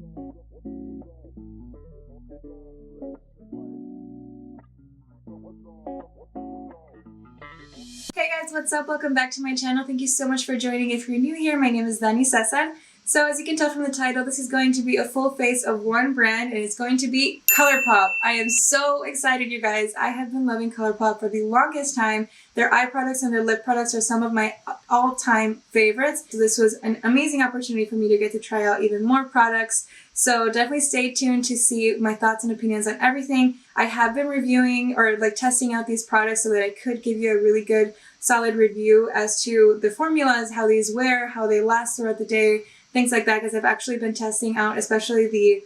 Hey guys, what's up? Welcome back to my channel. Thank you so much for joining. If you're new here, my name is Dani Cesar. So as you can tell from the title, this is going to be a full face of one brand, and it's going to be Colourpop. I am so excited, you guys. I have been loving Colourpop for the longest time. Their eye products and their lip products are some of my all-time favorites. So this was an amazing opportunity for me to get to try out even more products. So definitely stay tuned to see my thoughts and opinions on everything. I have been reviewing or testing out these products so that I could give you a really good solid review as to the formulas, how these wear, how they last throughout the day, things like that, because I've actually been testing out especially the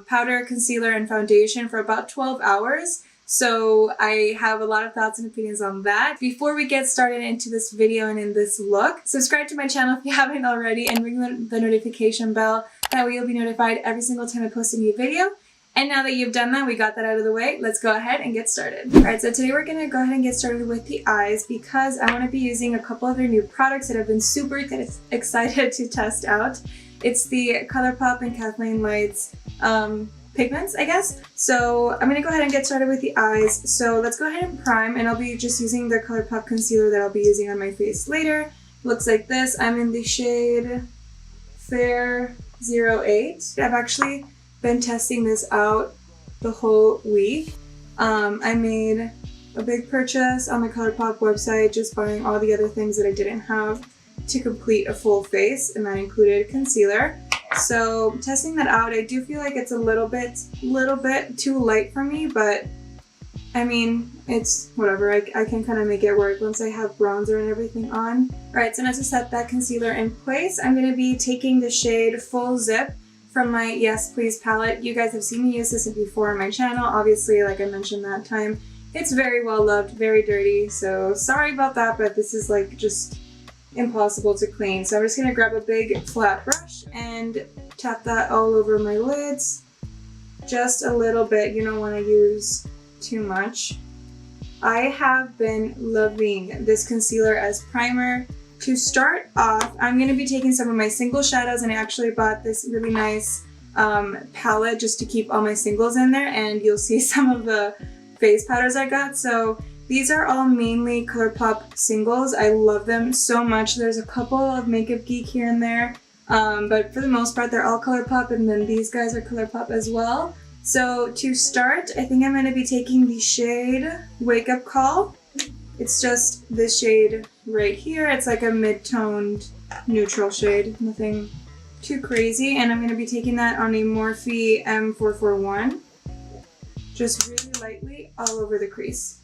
powder, concealer, and foundation for about 12 hours. So I have a lot of thoughts and opinions on that. Before we get started into this video and in this look, subscribe to my channel if you haven't already and ring the notification bell. That way you'll be notified every single time I post a new video. And now that you've done that, we got that out of the way, let's go ahead and get started. Alright, so today we're going to go ahead and get started with the eyes because I want to be using a couple of their new products that I've been super excited to test out. It's the Colourpop and Kathleen Lights pigments, I guess. So I'm going to go ahead and get started with the eyes. So let's go ahead and prime, and I'll be just using the Colourpop concealer that I'll be using on my face later. Looks like this. I'm in the shade Fair 08. I've actually been testing this out the whole week. I made a big purchase on the Colourpop website, just buying all the other things that I didn't have to complete a full face, and that included concealer. So testing that out, I do feel like it's a little bit too light for me, but I mean, it's whatever. I can kind of make it work once I have bronzer and everything on. Alright, so now to set that concealer in place, I'm going to be taking the shade Full Zip from my Yes Please palette. You guys have seen me use this before on my channel. Obviously, like I mentioned that time, it's very well loved, very dirty, so sorry about that, but this is like just impossible to clean. So I'm just going to grab a big flat brush and tap that all over my lids. Just a little bit, you don't want to use too much. I have been loving this concealer as primer. To start off, I'm going to be taking some of my single shadows, and I actually bought this really nice palette just to keep all my singles in there, and you'll see some of the face powders I got. So these are all mainly Colourpop singles. I love them so much. There's a couple of Makeup Geek here and there, but for the most part they're all Colourpop, and then these guys are Colourpop as well. So to start, I think I'm going to be taking the shade Wake Up Call. It's just this shade right here. It's like a mid-toned neutral shade, nothing too crazy. And I'm going to be taking that on a Morphe M441, just really lightly all over the crease.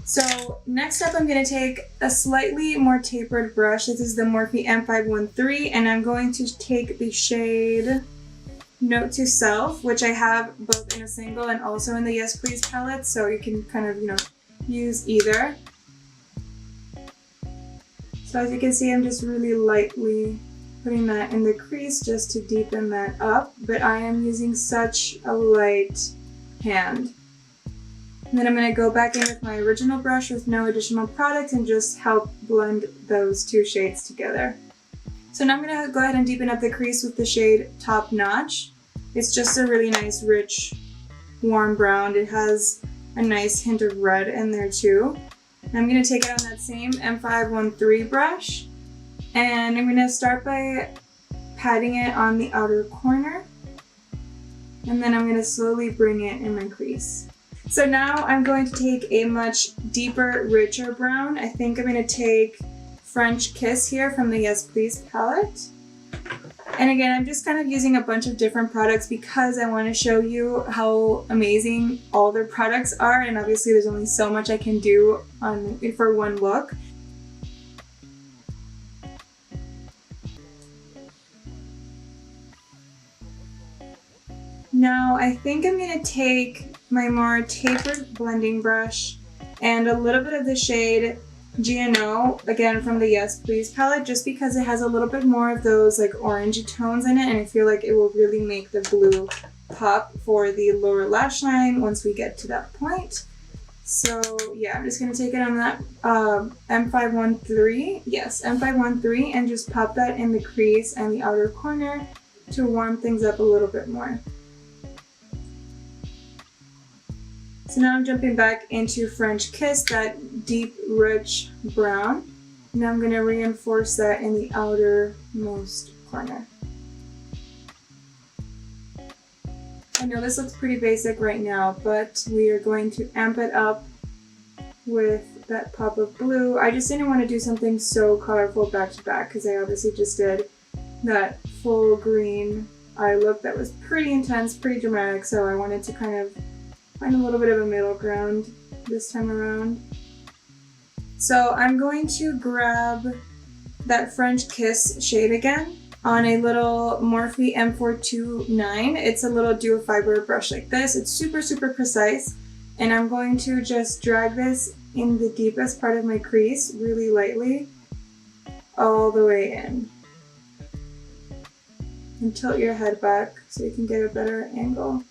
So next up, I'm going to take a slightly more tapered brush. This is the Morphe M513, and I'm going to take the shade Note to Self, which I have both in a single and also in the Yes Please palette, so you can kind of, use either. So as you can see, I'm just really lightly putting that in the crease just to deepen that up, but I am using such a light hand. And then I'm going to go back in with my original brush with no additional product and just help blend those two shades together. So now I'm going to go ahead and deepen up the crease with the shade Top Notch. It's just a really nice, rich, warm brown. It has a nice hint of red in there too. And I'm going to take it on that same M513 brush, and I'm going to start by patting it on the outer corner, and then I'm going to slowly bring it in my crease. So now I'm going to take a much deeper, richer brown. I think I'm going to take French Kiss here from the Yes Please palette. And again, I'm just kind of using a bunch of different products because I want to show you how amazing all their products are, and obviously there's only so much I can do for one look. Now I think I'm going to take my more tapered blending brush and a little bit of the shade GNO, again from the Yes Please palette, just because it has a little bit more of those like orangey tones in it, and I feel like it will really make the blue pop for the lower lash line once we get to that point. So yeah, I'm just going to take it on that M513, yes, M513, and just pop that in the crease and the outer corner, to warm things up a little bit more. So now I'm jumping back into French Kiss, that deep, rich brown. Now I'm going to reinforce that in the outermost corner. I know this looks pretty basic right now, but we are going to amp it up with that pop of blue. I just didn't want to do something so colorful back to back because I obviously just did that full green eye look that was pretty intense, pretty dramatic, so I wanted to kind of find a little bit of a middle ground this time around. So I'm going to grab that French Kiss shade again on a little Morphe M429. It's a little dual fiber brush like this. It's super, super precise. And I'm going to just drag this in the deepest part of my crease really lightly all the way in. And tilt your head back so you can get a better angle.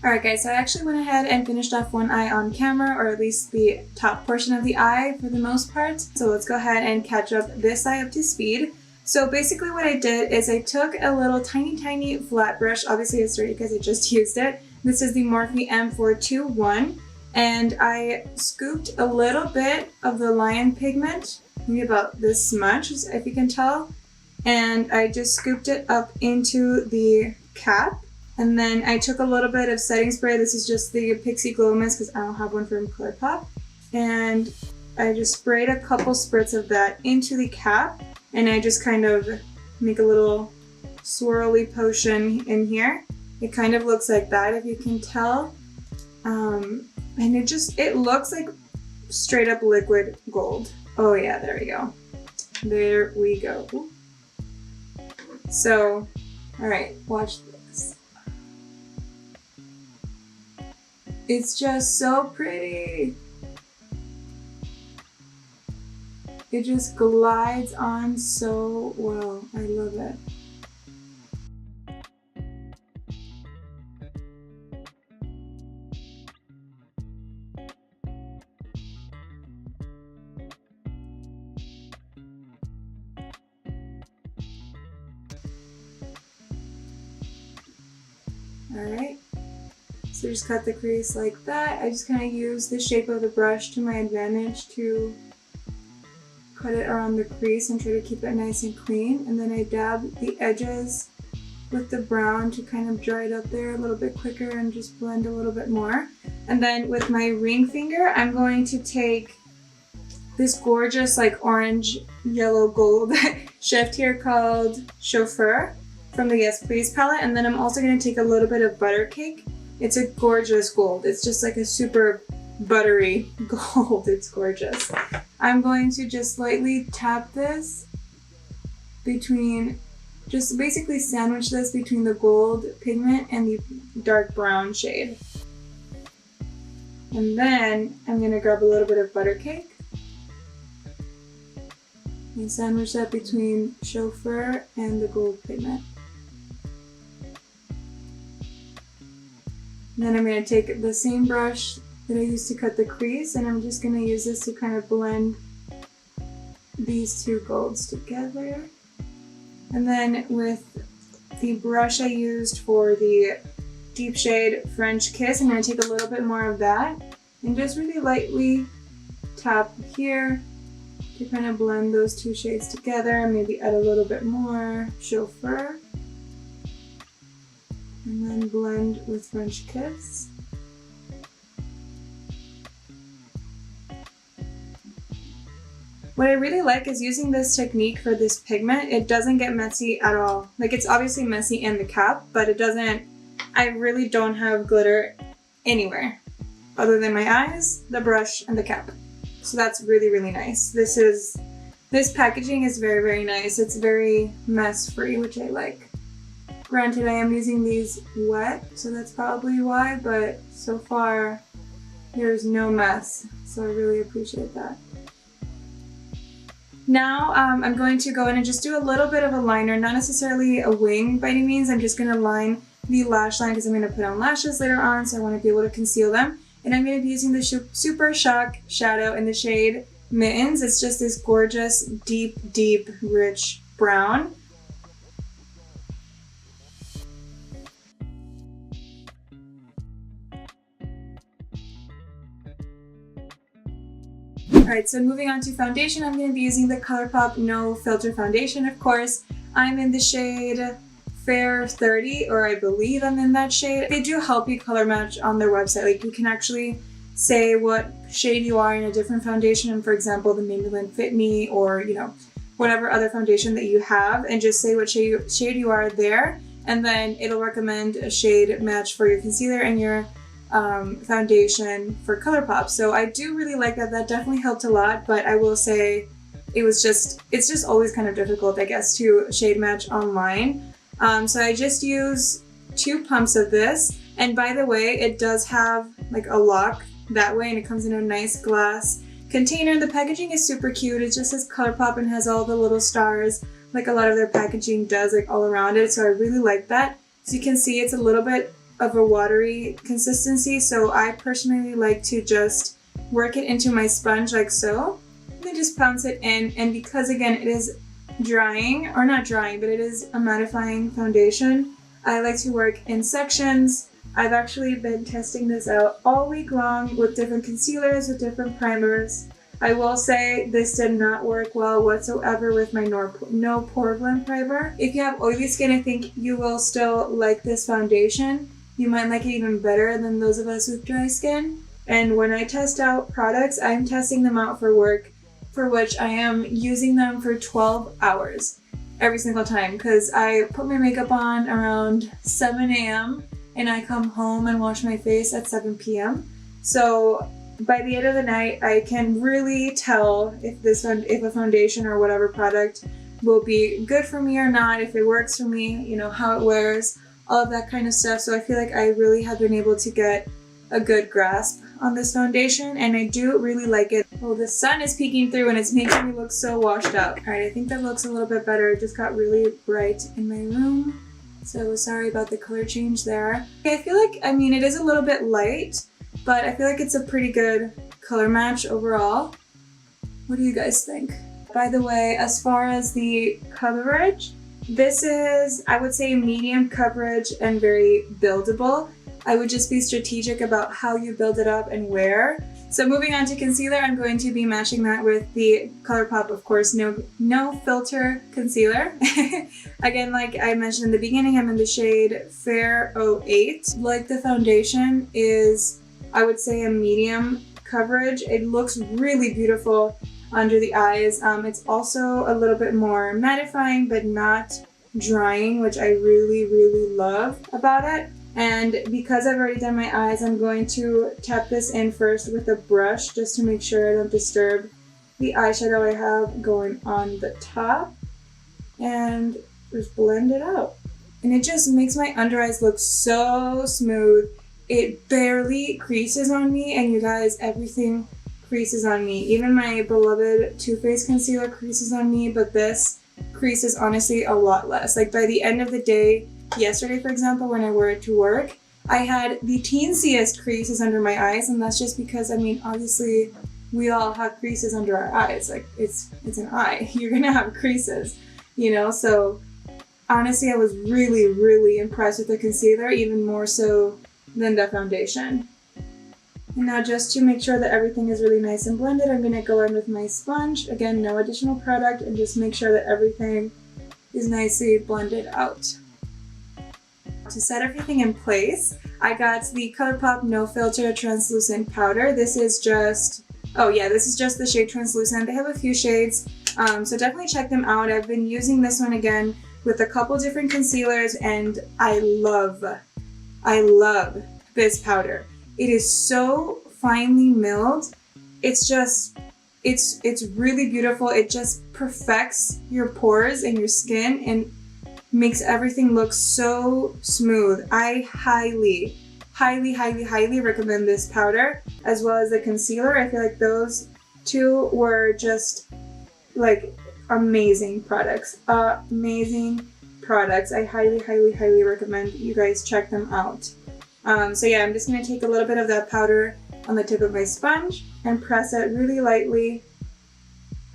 Alright guys, so I actually went ahead and finished off one eye on camera, or at least the top portion of the eye for the most part. So let's go ahead and catch up this eye up to speed. So basically what I did is I took a little tiny flat brush, obviously it's dirty because I just used it. This is the Morphe M421, and I scooped a little bit of the lion pigment, maybe about this much if you can tell, and I just scooped it up into the cap. And then I took a little bit of setting spray. This is just the Pixie Glow Mist because I don't have one from Colourpop. And I just sprayed a couple spritz of that into the cap. And I just kind of make a little swirly potion in here. It kind of looks like that if you can tell. And it looks like straight up liquid gold. Oh yeah, there we go. There we go. So, alright, watch this. It's just so pretty. It just glides on so well. I love it. Alright. So just cut the crease like that. I just kind of use the shape of the brush to my advantage to cut it around the crease and try to keep it nice and clean. And then I dab the edges with the brown to kind of dry it up there a little bit quicker and just blend a little bit more. And then with my ring finger, I'm going to take this gorgeous like orange, yellow, gold shift here called Chauffeur from the Yes Please palette. And then I'm also going to take a little bit of Butter Cake. It's a gorgeous gold. It's just like a super buttery gold. It's gorgeous. I'm going to just lightly tap this between, just basically sandwich this between the gold pigment and the dark brown shade. And then I'm going to grab a little bit of Butter Cake and sandwich that between Chauffeur and the gold pigment. And then I'm going to take the same brush that I used to cut the crease, and I'm just going to use this to kind of blend these two golds together. And then with the brush I used for the deep shade French Kiss, I'm going to take a little bit more of that and just really lightly tap here to kind of blend those two shades together, and maybe add a little bit more Chauffeur. And then blend with French Kiss. What I really like is using this technique for this pigment. It doesn't get messy at all. Like, it's obviously messy in the cap, but it doesn't, I really don't have glitter anywhere other than my eyes, the brush, and the cap. So that's really, really nice. This packaging is very, very nice. It's very mess-free, which I like. Granted, I am using these wet, so that's probably why, but so far there's no mess, so I really appreciate that. Now I'm going to go in and just do a little bit of a liner, not necessarily a wing by any means. I'm just going to line the lash line because I'm going to put on lashes later on, so I want to be able to conceal them. And I'm going to be using the Super Shock shadow in the shade Mittens. It's just this gorgeous, deep, rich brown. Alright, so moving on to foundation, I'm going to be using the Colourpop No Filter Foundation, of course. I'm in the shade Fair 30, or I believe I'm in that shade. They do help you color match on their website. Like, you can actually say what shade you are in a different foundation, and for example, the Maybelline Fit Me, or, you know, whatever other foundation that you have, and just say what shade you are there, and then it'll recommend a shade match for your concealer and your foundation for Colourpop. So I do really like that. That definitely helped a lot, but I will say it's just always kind of difficult, I guess, to shade match online. So I just use 2 pumps of this, and by the way, it does have like a lock that way, and it comes in a nice glass container. The packaging is super cute. It just says Colourpop and has all the little stars like a lot of their packaging does, like all around it, so I really like that. So you can see it's a little bit of a watery consistency, so I personally like to just work it into my sponge like so, and then just pounce it in. And because again it is drying, or not drying, but it is a mattifying foundation, I like to work in sections. I've actually been testing this out all week long with different concealers, with different primers. I will say this did not work well whatsoever with my No Pore Blend primer. If you have oily skin, I think you will still like this foundation. You might like it even better than those of us with dry skin. And when I test out products, I'm testing them out for work, for which I am using them for 12 hours every single time, because I put my makeup on around 7 a.m. and I come home and wash my face at 7 p.m. So by the end of the night, I can really tell if a foundation or whatever product will be good for me or not, if it works for me, you know, how it wears, all of that kind of stuff. So I feel like I really have been able to get a good grasp on this foundation, and I do really like it. Well, the sun is peeking through and it's making me look so washed out. Alright, I think that looks a little bit better. It just got really bright in my room, so sorry about the color change there. Okay, I feel like, I mean, it is a little bit light, but I feel like it's a pretty good color match overall. What do you guys think? By the way, as far as the coverage, this is, I would say, medium coverage and very buildable. I would just be strategic about how you build it up and where. So moving on to concealer, I'm going to be matching that with the Colourpop, of course, no filter concealer. Again, like I mentioned in the beginning, I'm in the shade Fair 08. Like the foundation is, I would say, a medium coverage. It looks really beautiful under the eyes. It's also a little bit more mattifying, but not drying, which I really, really love about it. And because I've already done my eyes, I'm going to tap this in first with a brush just to make sure I don't disturb the eyeshadow I have going on the top, and just blend it out. And it just makes my under eyes look so smooth. It barely creases on me, and you guys, everything creases on me. Even my beloved Too Faced concealer creases on me, but this creases honestly a lot less. Like by the end of the day, yesterday for example, when I wore it to work, I had the teensiest creases under my eyes, and that's just because, I mean, obviously we all have creases under our eyes. Like it's an eye, you're gonna have creases, you know? So honestly, I was really, really impressed with the concealer, even more so than the foundation. And now, just to make sure that everything is really nice and blended, I'm going to go in with my sponge. Again, no additional product, and just make sure that everything is nicely blended out. To set everything in place, I got the Colourpop No Filter Translucent Powder. This is just, this is just the shade Translucent. They have a few shades, so definitely check them out. I've been using this one again with a couple different concealers, and I love this powder. It is so finely milled. It's just, it's really beautiful. It just perfects your pores and your skin and makes everything look so smooth. I highly, highly, highly, highly recommend this powder, as well as the concealer. I feel like those two were just like amazing products. Amazing products. I highly, highly, highly recommend you guys check them out. So yeah, I'm just going to take a little bit of that powder on the tip of my sponge and press it really lightly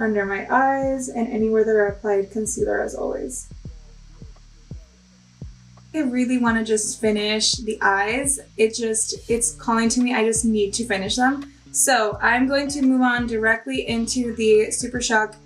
under my eyes and anywhere that I applied concealer, as always. I really want to just finish the eyes. It's calling to me. I just need to finish them. So I'm going to move on directly into the Super Shock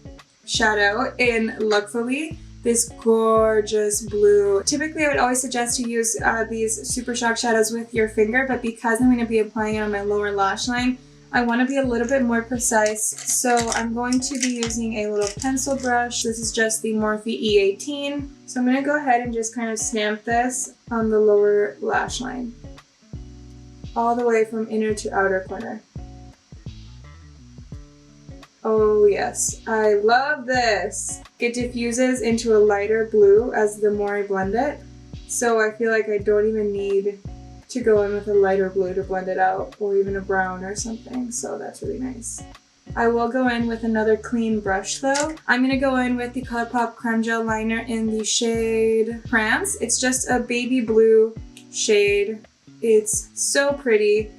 shadow in Luckfully. This gorgeous blue. Typically I would always suggest to use these Super Shock shadows with your finger, but because I'm going to be applying it on my lower lash line, I want to be a little bit more precise. So I'm going to be using a little pencil brush. This is just the Morphe E18. So I'm going to go ahead and just kind of stamp this on the lower lash line, all the way from inner to outer corner. Oh yes, I love this. It diffuses into a lighter blue as the more I blend it. So I feel like I don't even need to go in with a lighter blue to blend it out, or even a brown or something. So that's really nice. I will go in with another clean brush though. I'm going to go in with the Colourpop Creme Gel Liner in the shade Prance. It's just a baby blue shade. It's so pretty.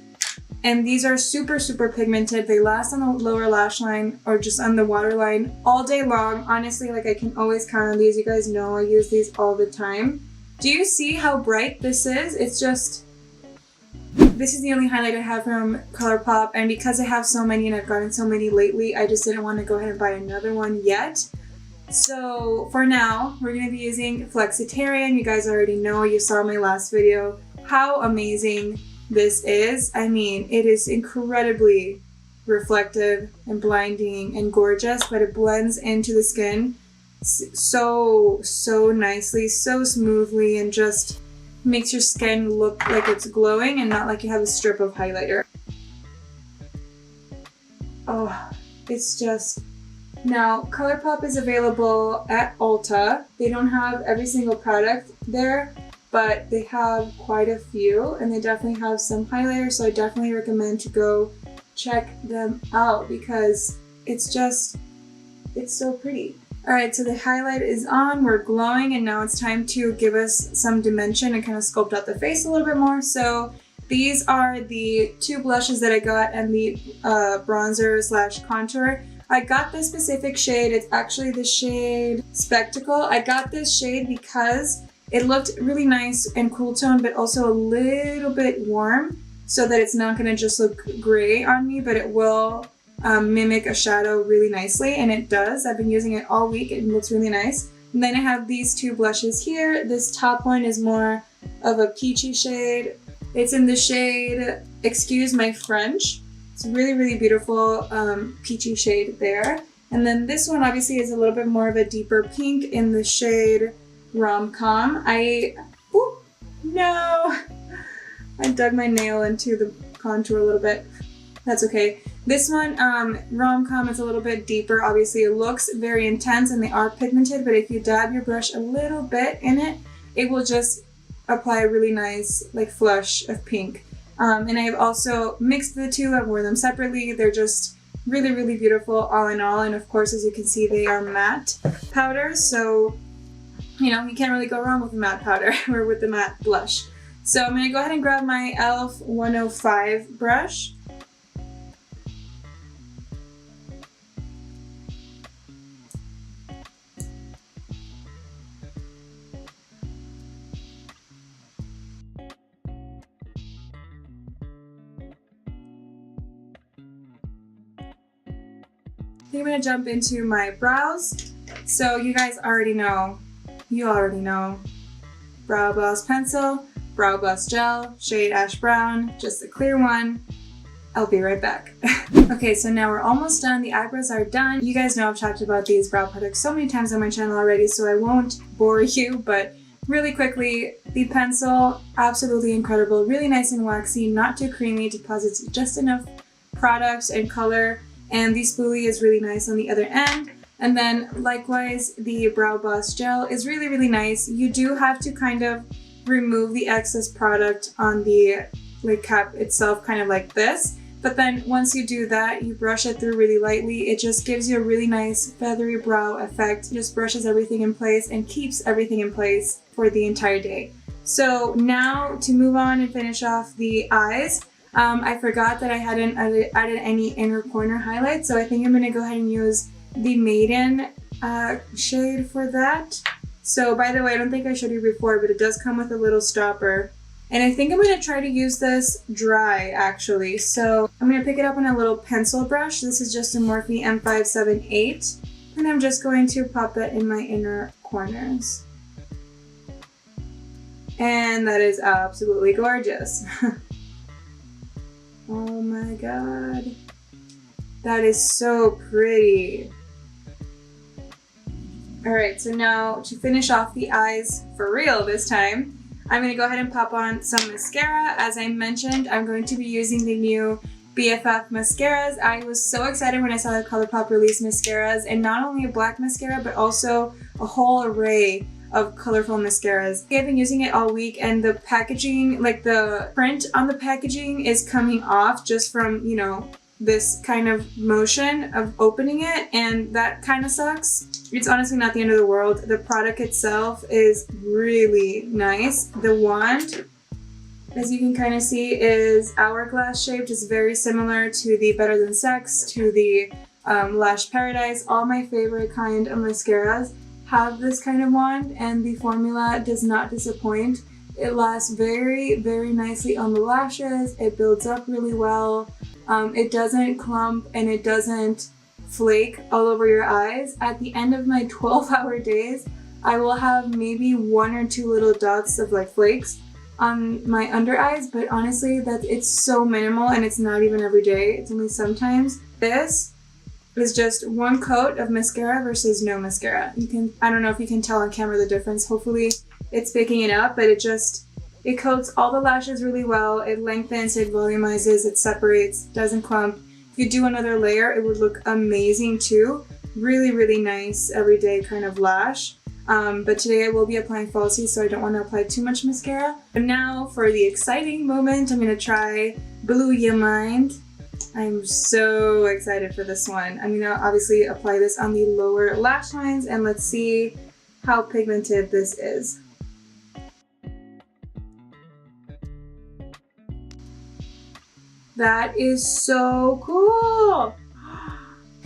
And these are super, super pigmented. They last on the lower lash line or just on the waterline all day long. Honestly, like I can always count on these. You guys know I use these all the time. Do you see how bright this is? It's just, this is the only highlight I have from Colourpop. And because I have so many and I've gotten so many lately, I just didn't want to go ahead and buy another one yet. So for now, we're going to be using Flexitarian. You guys already know, you saw my last video, how amazing this is. I mean, it is incredibly reflective and blinding and gorgeous, but it blends into the skin so nicely, so smoothly, and just makes your skin look like it's glowing and not like you have a strip of highlighter. Oh, it's just... Now, Colourpop is available at Ulta. They don't have every single product there, but they have quite a few, and they definitely have some highlighters, so I definitely recommend to go check them out because it's so pretty. Alright, so the highlight is on, we're glowing, and now it's time to give us some dimension and kind of sculpt out the face a little bit more. So these are the two blushes that I got and the bronzer slash contour. I got this specific shade, it's actually the shade Spectacle. I got this shade because it looked really nice and cool tone, but also a little bit warm, so that it's not going to just look gray on me, but it will mimic a shadow really nicely, and it does. I've been using it all week. It looks really nice. And then I have these two blushes here. This top one is more of a peachy shade. It's in the shade Excuse My French. It's really, really beautiful peachy shade there. And then this one obviously is a little bit more of a deeper pink in the shade Rom-Com. No! I dug my nail into the contour a little bit. That's okay. This one, Rom-Com, is a little bit deeper. Obviously, it looks very intense and they are pigmented, but if you dab your brush a little bit in it, it will just apply a really nice, like, flush of pink. And I've also mixed the two. I've worn them separately. They're just really, really beautiful all in all. And of course, as you can see, they are matte powders. So, you know, you can't really go wrong with a matte powder or with the matte blush. So I'm going to go ahead and grab my e.l.f. 105 brush. I'm going to jump into my brows. So you guys already know, Brow Gloss Pencil, Brow Gloss Gel, shade Ash Brown, just the clear one. I'll be right back. Okay, so now we're almost done. The eyebrows are done. You guys know I've talked about these brow products so many times on my channel already, so I won't bore you, but really quickly, the pencil, absolutely incredible. Really nice and waxy, not too creamy, deposits just enough product and color. And the spoolie is really nice on the other end. And then likewise, the Brow Gloss Gel is really, really nice. You do have to kind of remove the excess product on the lid cap itself, kind of like this. But then once you do that, you brush it through really lightly. It just gives you a really nice feathery brow effect. It just brushes everything in place and keeps everything in place for the entire day. So now to move on and finish off the eyes. I forgot that I hadn't added any inner corner highlights, so I think I'm going to go ahead and use the Maiden shade for that. So by the way, I don't think I showed you before, but it does come with a little stopper, And I think I'm going to try to use this dry actually. So I'm going to pick it up on a little pencil brush. This is just a Morphe M578. And I'm just going to pop it in my inner corners. And that is absolutely gorgeous. Oh my god. That is so pretty. Alright, so now to finish off the eyes for real this time, I'm going to go ahead and pop on some mascara. As I mentioned, I'm going to be using the new BFF mascaras. I was so excited when I saw the Colourpop release mascaras, and not only a black mascara, but also a whole array of colorful mascaras. I've been using it all week, and the packaging, like the print on the packaging is coming off just from, you know, this kind of motion of opening it, and that kind of sucks. It's honestly not the end of the world. The product itself is really nice. The wand, as you can kind of see, is hourglass shaped. It's very similar to the Better Than Sex, to the Lash Paradise. All my favorite kind of mascaras have this kind of wand, and the formula does not disappoint. It lasts very, very nicely on the lashes. It builds up really well. It doesn't clump and it doesn't flake all over your eyes. At the end of my 12-hour days, I will have maybe 1 or 2 little dots of like flakes on my under eyes, but honestly it's so minimal, and it's not even every day. It's only sometimes. This is just 1 coat of mascara versus no mascara. I don't know if you can tell on camera the difference. Hopefully it's picking it up, but it coats all the lashes really well. It lengthens, it volumizes, it separates, doesn't clump. If you do another layer, it would look amazing too. Really, really nice everyday kind of lash. But today I will be applying falsies, so I don't want to apply too much mascara. But now for the exciting moment, I'm going to try Blew Ya Mind. I'm so excited for this one. I'm going to obviously apply this on the lower lash lines, and let's see how pigmented this is. That is so cool!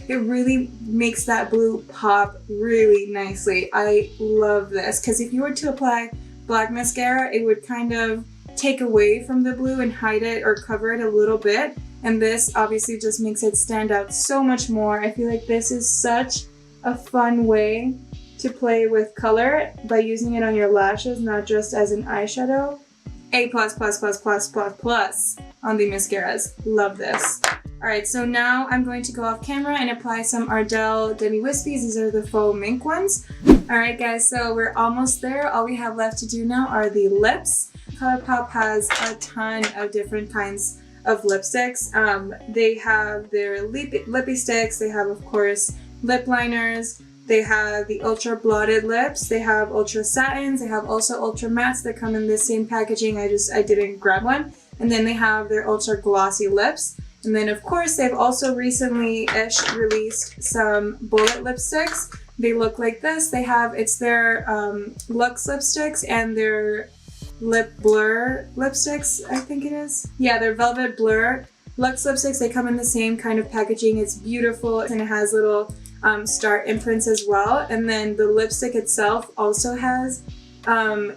It really makes that blue pop really nicely. I love this, because if you were to apply black mascara, it would kind of take away from the blue and hide it or cover it a little bit. And this obviously just makes it stand out so much more. I feel like this is such a fun way to play with color by using it on your lashes, not just as an eyeshadow. A+++++ on the mascaras. Love this. Alright, so now I'm going to go off camera and apply some Ardell Demi Wispies. These are the faux mink ones. Alright guys, so we're almost there. All we have left to do now are the lips. Colourpop has a ton of different kinds of lipsticks. They have their lippy sticks. They have, of course, lip liners. They have the ultra blotted lips. They have ultra satins. They have also ultra mattes that come in the same packaging. I didn't grab one. And then they have their ultra glossy lips. And then of course they've also recently-ish released some bullet lipsticks. They look like this. It's their Luxe lipsticks and their Lip Blur lipsticks, I think it is. Yeah, they're Velvet Blur Luxe lipsticks. They come in the same kind of packaging. It's beautiful, and it has little star imprints as well. And then the lipstick itself also has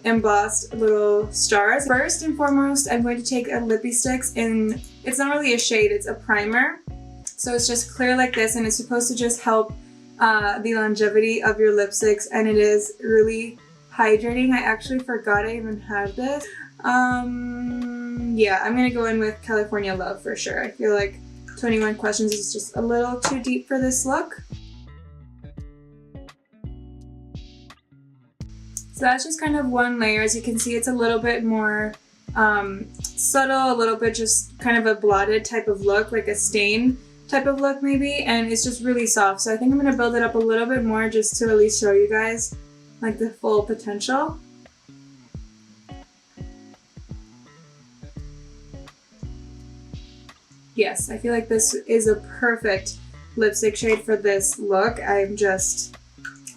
embossed little stars. First and foremost, I'm going to take a lippy sticks, and it's not really a shade, it's a primer. So it's just clear like this, and it's supposed to just help the longevity of your lipsticks, and it is really hydrating. I actually forgot I even had this. Yeah, I'm gonna go in with California Love for sure. I feel like 21 Questions is just a little too deep for this look. So that's just kind of one layer. As you can see, it's a little bit more subtle, a little bit just kind of a blotted type of look, like a stain type of look maybe, and it's just really soft. So I think I'm going to build it up a little bit more just to really show you guys like the full potential. Yes, I feel like this is a perfect lipstick shade for this look. I'm just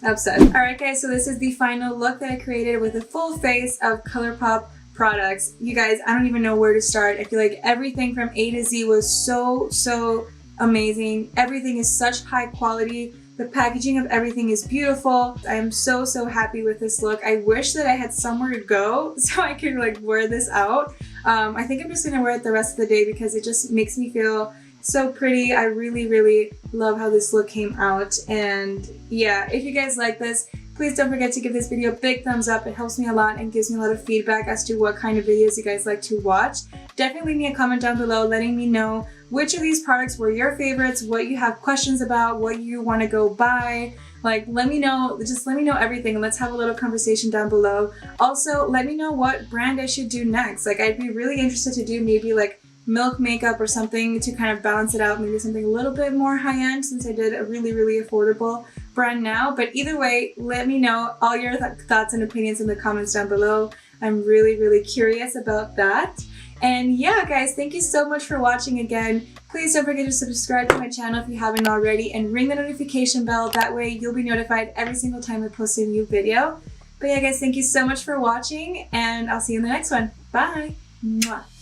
upset. Alright guys, so this is the final look that I created with a full face of Colourpop products. You guys, I don't even know where to start. I feel like everything from A to Z was so amazing. Everything is such high quality, The packaging of everything is beautiful. I am so happy with this look. I wish that I had somewhere to go so I could like wear this out. I think I'm just gonna wear it the rest of the day because it just makes me feel so pretty. I really love how this look came out. And yeah, if you guys like this, please don't forget to give this video a big thumbs up. It helps me a lot and gives me a lot of feedback as to what kind of videos you guys like to watch. Definitely leave me a comment down below letting me know which of these products were your favorites, what you have questions about, what you want to go buy. Like, let me know, just let me know everything and let's have a little conversation down below. Also, let me know what brand I should do next. Like, I'd be really interested to do maybe like milk makeup or something to kind of balance it out, maybe something a little bit more high-end since I did a really affordable brand now. But either way, let me know all your thoughts and opinions in the comments down below. I'm really curious about that. And yeah, guys, thank you so much for watching again. Please don't forget to subscribe to my channel if you haven't already and ring the notification bell. That way you'll be notified every single time I post a new video. But yeah, guys, thank you so much for watching and I'll see you in the next one. Bye! Mwah.